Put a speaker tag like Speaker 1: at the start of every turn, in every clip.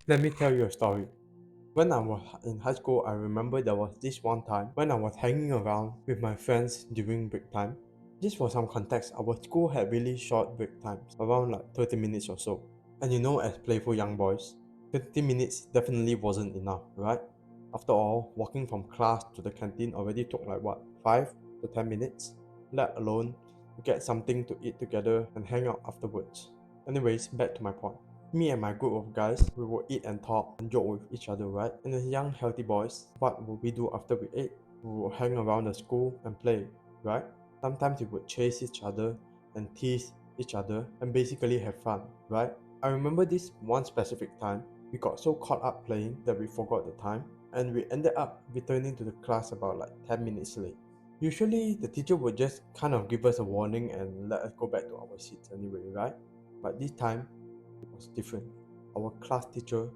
Speaker 1: Let me tell you a story. When I was in high school, I remember there was this one time when I was hanging around with my friends during break time. Just for some context, our school had really short break times, around like 30 minutes or so. And you know, as playful young boys, 50 minutes definitely wasn't enough, right? After all, walking from class to the canteen already took like what, 5 to 10 minutes? Let alone get something to eat together and hang out afterwards. Anyways, back to my point. Me and my group of guys, we would eat and talk and joke with each other, right? And as young, healthy boys, what would we do after we ate? We would hang around the school and play, right? Sometimes we would chase each other and tease each other and basically have fun, right? I remember this one specific time, we got so caught up playing that we forgot the time and we ended up returning to the class about like 10 minutes late. Usually, the teacher would just kind of give us a warning and let us go back to our seats anyway, right? But this time, was different. Our class teacher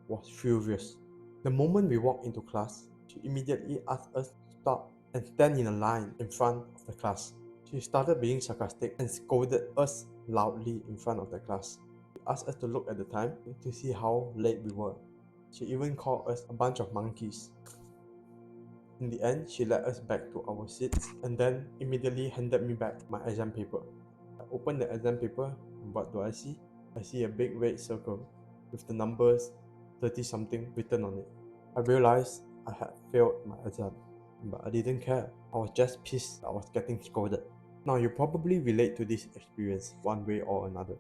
Speaker 1: was furious. The moment we walked into class, she immediately asked us to stop and stand in a line in front of the class. She started being sarcastic and scolded us loudly in front of the class. She asked us to look at the time to see how late we were. She even called us a bunch of monkeys. In the end, she led us back to our seats and then immediately handed me back my exam paper. I opened the exam paper and what do I see? I see a big red circle with the numbers 30 something written on it. I realized I had failed my exam, but I didn't care. I was just pissed I was getting scolded. Now you probably relate to this experience one way or another.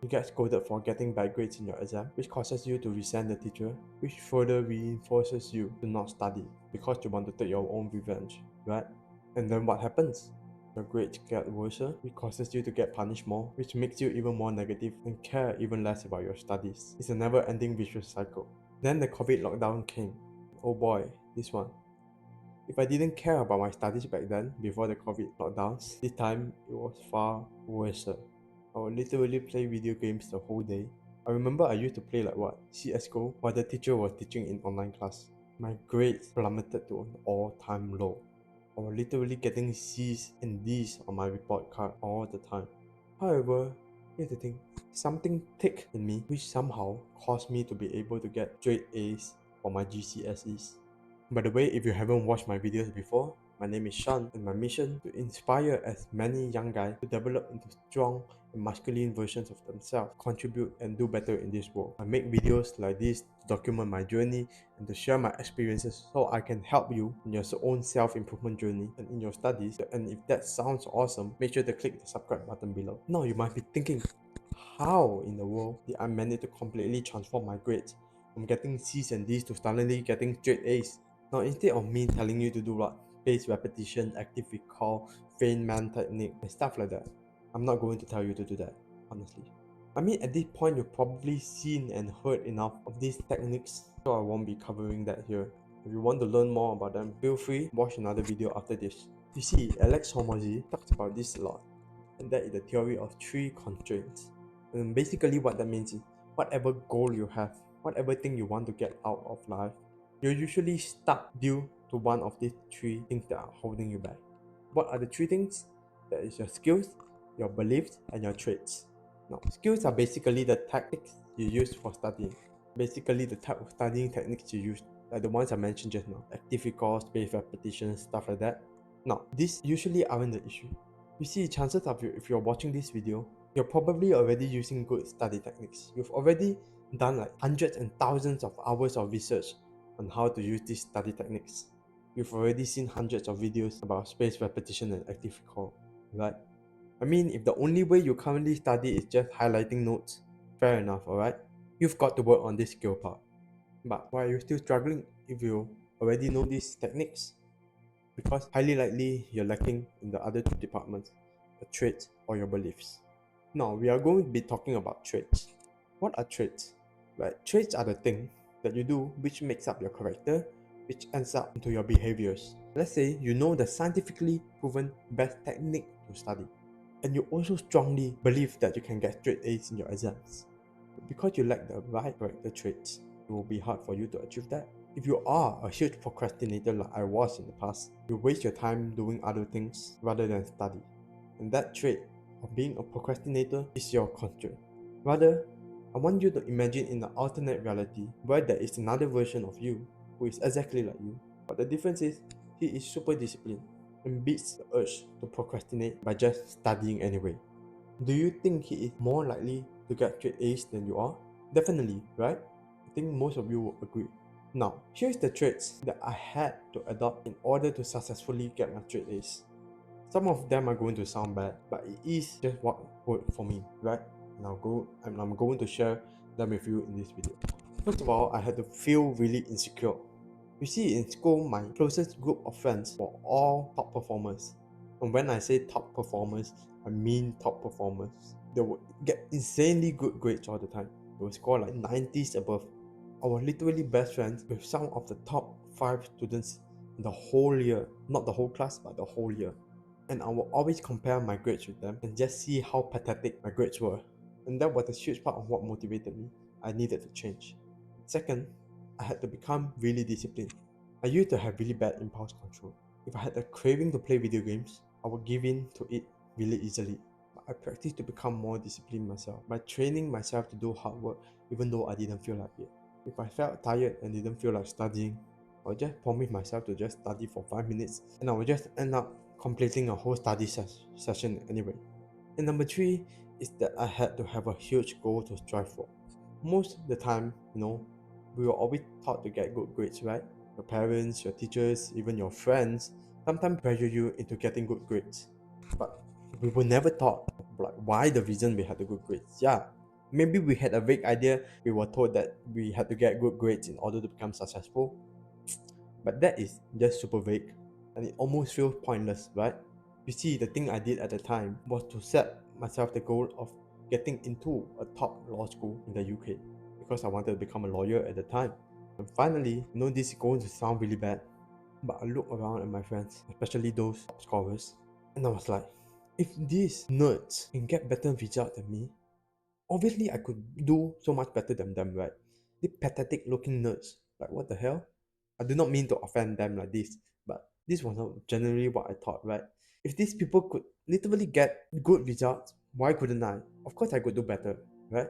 Speaker 1: You get scolded for getting bad grades in your exam, which causes you to resent the teacher, which further reinforces you to not study because you want to take your own revenge, right? And then what happens? Your grades get worse, which causes you to get punished more, which makes you even more negative and care even less about your studies. It's a never-ending vicious cycle. Then the COVID lockdown came. Oh boy, this one. If I didn't care about my studies back then, before the COVID lockdowns, this time it was far worse. I would literally play video games the whole day. I remember I used to play like what, CSGO, while the teacher was teaching in online class. My grades plummeted to an all-time low. I was literally getting C's and D's on my report card all the time. However, here's the thing. Something ticked in me which somehow caused me to be able to get straight A's for my GCSEs. By the way, if you haven't watched my videos before, my name is Sean and my mission to inspire as many young guys to develop into strong and masculine versions of themselves, contribute and do better in this world. I make videos like this to document my journey and to share my experiences so I can help you in your own self-improvement journey and in your studies. And if that sounds awesome, make sure to click the subscribe button below. Now you might be thinking, how in the world did I manage to completely transform my grades from getting C's and D's to suddenly getting straight A's? Now, instead of me telling you to do what spaced repetition, active recall, Feynman technique, and stuff like that, I'm not going to tell you to do that, honestly. I mean, at this point, you've probably seen and heard enough of these techniques, so I won't be covering that here. If you want to learn more about them, feel free, watch another video after this. You see, Alex Hormozy talks about this a lot, and that is the theory of 3 constraints. And basically what that means is, whatever goal you have, whatever thing you want to get out of life, you're usually stuck due to one of these 3 things that are holding you back. What are the 3 things? That is your skills, your beliefs, and your traits. Now, skills are basically the tactics you use for studying. Basically the type of studying techniques you use, like the ones I mentioned just now, active recall, spaced repetition, stuff like that. Now, these usually aren't the issue. You see, chances of you, if you're watching this video, you're probably already using good study techniques. You've already done like hundreds and thousands of hours of research on how to use these study techniques. You've already seen hundreds of videos about spaced repetition and active recall, right? I mean, if the only way you currently study is just highlighting notes, fair enough, alright? You've got to work on this skill part. But why are you still struggling if you already know these techniques? Because highly likely you're lacking in the other 2 departments, the traits or your beliefs. Now, we are going to be talking about traits. What are traits? Right, traits are the thing that you do which makes up your character, which ends up into your behaviors. Let's say you know the scientifically proven best technique to study, and you also strongly believe that you can get straight A's in your exams. But because you lack the right character traits, it will be hard for you to achieve that. If you are a huge procrastinator like I was in the past, you waste your time doing other things rather than study. And that trait of being a procrastinator is your constraint. Rather, I want you to imagine in an alternate reality where there is another version of you who is exactly like you. But the difference is, he is super disciplined and beats the urge to procrastinate by just studying anyway. Do you think he is more likely to get straight A's than you are? Definitely, right? I think most of you will agree. Now, here's the traits that I had to adopt in order to successfully get my straight A's. Some of them are going to sound bad, but it is just what worked for me, right? And I'm going to share them with you in this video. First of all, I had to feel really insecure. You see, in school, my closest group of friends were all top performers. And when I say top performers, I mean top performers. They would get insanely good grades all the time. They would score like 90s above. I was literally best friends with some of the top 5 students in the whole year. Not the whole class, but the whole year. And I will always compare my grades with them and just see how pathetic my grades were. And that was a huge part of what motivated me. I needed to change. Second, I had to become really disciplined. I used to have really bad impulse control. If I had a craving to play video games, I would give in to it really easily. But I practiced to become more disciplined myself by training myself to do hard work even though I didn't feel like it. If I felt tired and didn't feel like studying, I would just promise myself to just study for 5 minutes and I would just end up completing a whole study session anyway. And number 3 is that I had to have a huge goal to strive for. Most of the time, we were always taught to get good grades, right? Your parents, your teachers, even your friends sometimes pressure you into getting good grades. But we were never taught like why the reason we had the good grades. Yeah, maybe we had a vague idea. We were told that we had to get good grades in order to become successful. But that is just super vague and it almost feels pointless, right? You see, the thing I did at the time was to set myself the goal of getting into a top law school in the UK because I wanted to become a lawyer at the time. And finally, this is going to sound really bad, but I look around at my friends, especially those top scorers, and I was like, if these nerds can get better results than me, obviously I could do so much better than them, right? The pathetic looking nerds. Like, what the hell? I do not mean to offend them like this, but this was not generally what I thought, right? If these people could literally get good results, why couldn't I? Of course I could do better, right?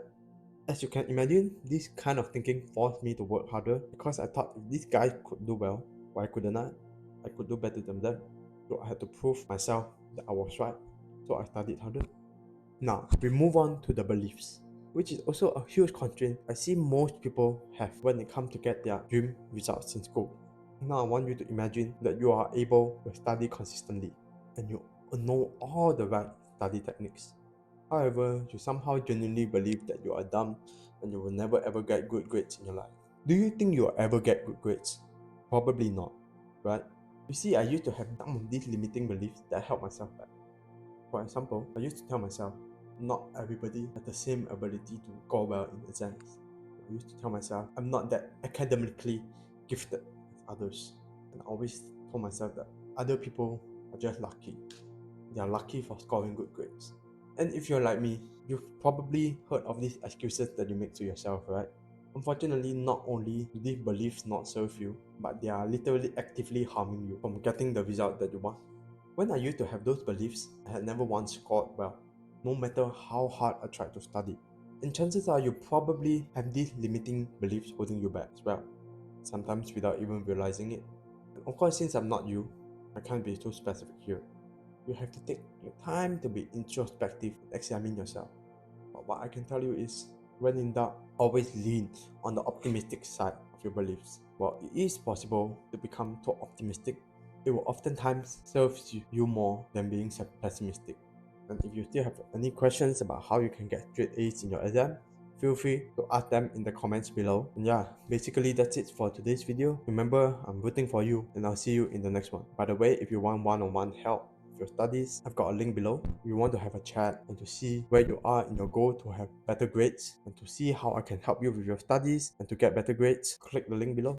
Speaker 1: As you can imagine, this kind of thinking forced me to work harder because I thought if these guys could do well, why couldn't I? I could do better than them. So I had to prove myself that I was right. So I studied harder. Now, we move on to the beliefs, which is also a huge constraint I see most people have when it comes to get their dream results in school. Now, I want you to imagine that you are able to study consistently and you know all the right study techniques. However, you somehow genuinely believe that you are dumb and you will never ever get good grades in your life. Do you think you will ever get good grades? Probably not, right? You see, I used to have some of these limiting beliefs that held myself back. For example, I used to tell myself, not everybody has the same ability to score well in exams. I used to tell myself, I'm not that academically gifted as others. And I always told myself that other people are just lucky. They are lucky for scoring good grades. And if you're like me, you've probably heard of these excuses that you make to yourself, right? Unfortunately, not only do these beliefs not serve you, but they are literally actively harming you from getting the result that you want. When I used to have those beliefs, I had never once scored well, no matter how hard I tried to study. And chances are you probably have these limiting beliefs holding you back as well, sometimes without even realizing it. And of course, since I'm not you, I can't be too specific here. You have to take your time to be introspective and examine yourself. But what I can tell you is, when in doubt, always lean on the optimistic side of your beliefs. While it is possible to become too optimistic, it will oftentimes serve you more than being pessimistic. And if you still have any questions about how you can get straight A's in your exam, feel free to ask them in the comments below. And yeah, basically that's it for today's video. Remember, I'm rooting for you and I'll see you in the next one. By the way, if you want one-on-one help your studies, I've got a link below. If you want to have a chat and to see where you are in your goal to have better grades and to see how I can help you with your studies and to get better grades, click the link below.